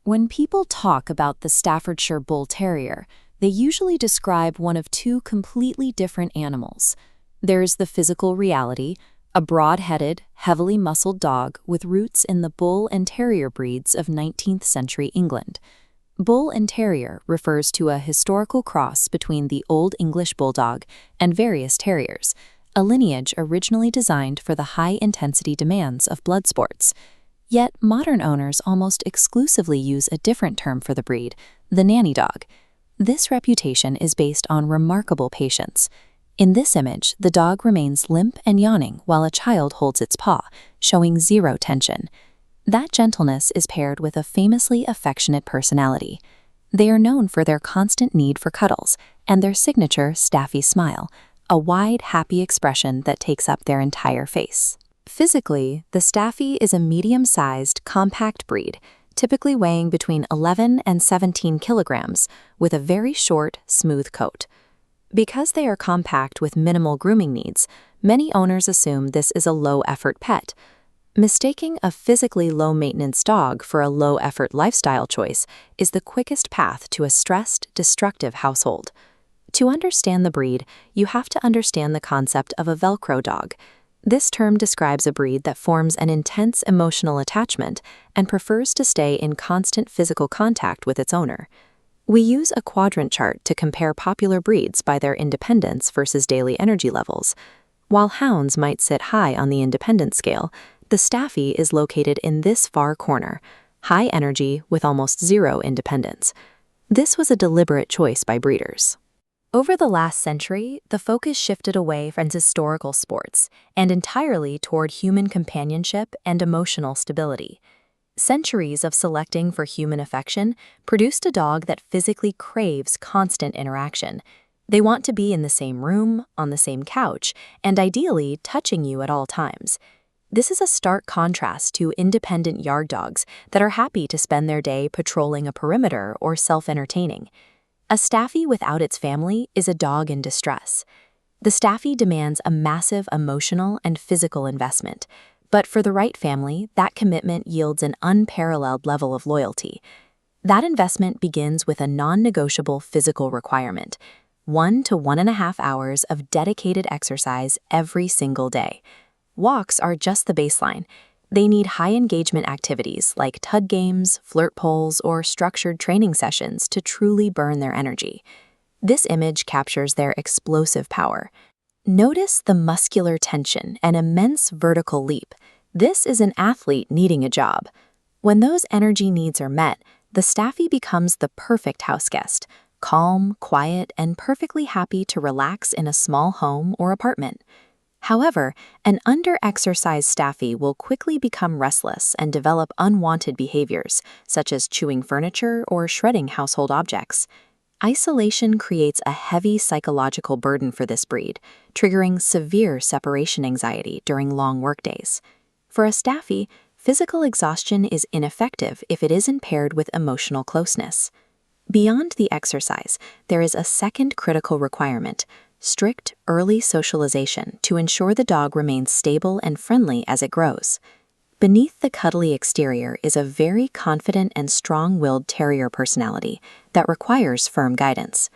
When people talk about the Staffordshire Bull Terrier, they usually describe one of two completely different animals. There's the physical reality, a broad-headed, heavily muscled dog with roots in the Bull and Terrier breeds of 19th century England. Bull and Terrier refers to a historical cross between the Old English Bulldog and various terriers, a lineage originally designed for the high-intensity demands of blood sports. Yet modern owners almost exclusively use a different term for the breed, the nanny dog. This reputation is based on remarkable patience. In this image, the dog remains limp and yawning while a child holds its paw, showing zero tension. That gentleness is paired with a famously affectionate personality. They are known for their constant need for cuddles and their signature Staffy smile, a wide, happy expression that takes up their entire face. Physically, the Staffy is a medium-sized, compact breed, typically weighing between 11 and 17 kilograms, with a very short, smooth coat. Because they are compact with minimal grooming needs, many owners assume this is a low-effort pet. Mistaking a physically low-maintenance dog for a low-effort lifestyle choice is the quickest path to a stressed, destructive household. To understand the breed, you have to understand the concept of a Velcro dog. This term describes a breed that forms an intense emotional attachment and prefers to stay in constant physical contact with its owner. We use a quadrant chart to compare popular breeds by their independence versus daily energy levels. While hounds might sit high on the independence scale, the Staffy is located in this far corner, high energy with almost zero independence. This was a deliberate choice by breeders. Over the last century, the focus shifted away from historical sports and entirely toward human companionship and emotional stability. Centuries of selecting for human affection produced a dog that physically craves constant interaction. They want to be in the same room, on the same couch, and ideally touching you at all times. This is a stark contrast to independent yard dogs that are happy to spend their day patrolling a perimeter or self-entertaining. A Staffy without its family is a dog in distress. The Staffy demands a massive emotional and physical investment, but for the right family, that commitment yields an unparalleled level of loyalty. That investment begins with a non-negotiable physical requirement: 1 to 1.5 hours of dedicated exercise every single day. Walks are just the baseline. They need high-engagement activities like tug games, flirt poles, or structured training sessions to truly burn their energy. This image captures their explosive power. Notice the muscular tension and immense vertical leap. This is an athlete needing a job. When those energy needs are met, the Staffy becomes the perfect houseguest, calm, quiet, and perfectly happy to relax in a small home or apartment. However, an under-exercised Staffy will quickly become restless and develop unwanted behaviors, such as chewing furniture or shredding household objects. Isolation creates a heavy psychological burden for this breed, triggering severe separation anxiety during long workdays. For a Staffy, physical exhaustion is ineffective if it isn't paired with emotional closeness. Beyond the exercise, there is a second critical requirement: strict, early socialization to ensure the dog remains stable and friendly as it grows. Beneath the cuddly exterior is a very confident and strong-willed terrier personality that requires firm guidance.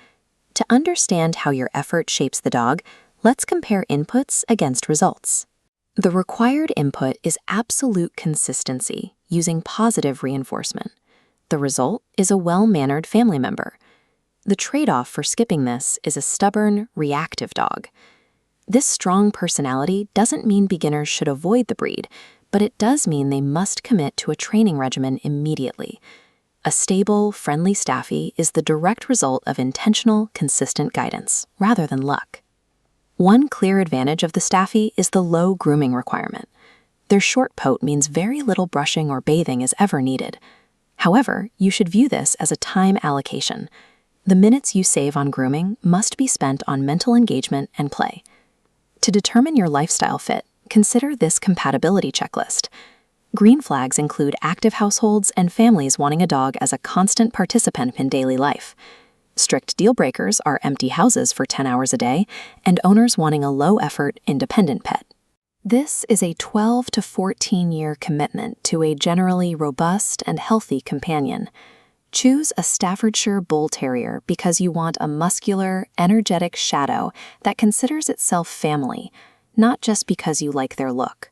To understand how your effort shapes the dog, let's compare inputs against results. The required input is absolute consistency, using positive reinforcement. The result is a well-mannered family member. The trade-off for skipping this is a stubborn, reactive dog. This strong personality doesn't mean beginners should avoid the breed, but it does mean they must commit to a training regimen immediately. A stable, friendly Staffy is the direct result of intentional, consistent guidance, rather than luck. One clear advantage of the Staffy is the low grooming requirement. Their short coat means very little brushing or bathing is ever needed. However, you should view this as a time allocation. The minutes you save on grooming must be spent on mental engagement and play. To determine your lifestyle fit, consider this compatibility checklist. Green flags include active households and families wanting a dog as a constant participant in daily life. Strict deal breakers are empty houses for 10 hours a day and owners wanting a low-effort, independent pet. This is a 12 to 14-year commitment to a generally robust and healthy companion. Choose a Staffordshire Bull Terrier because you want a muscular, energetic shadow that considers itself family, not just because you like their look.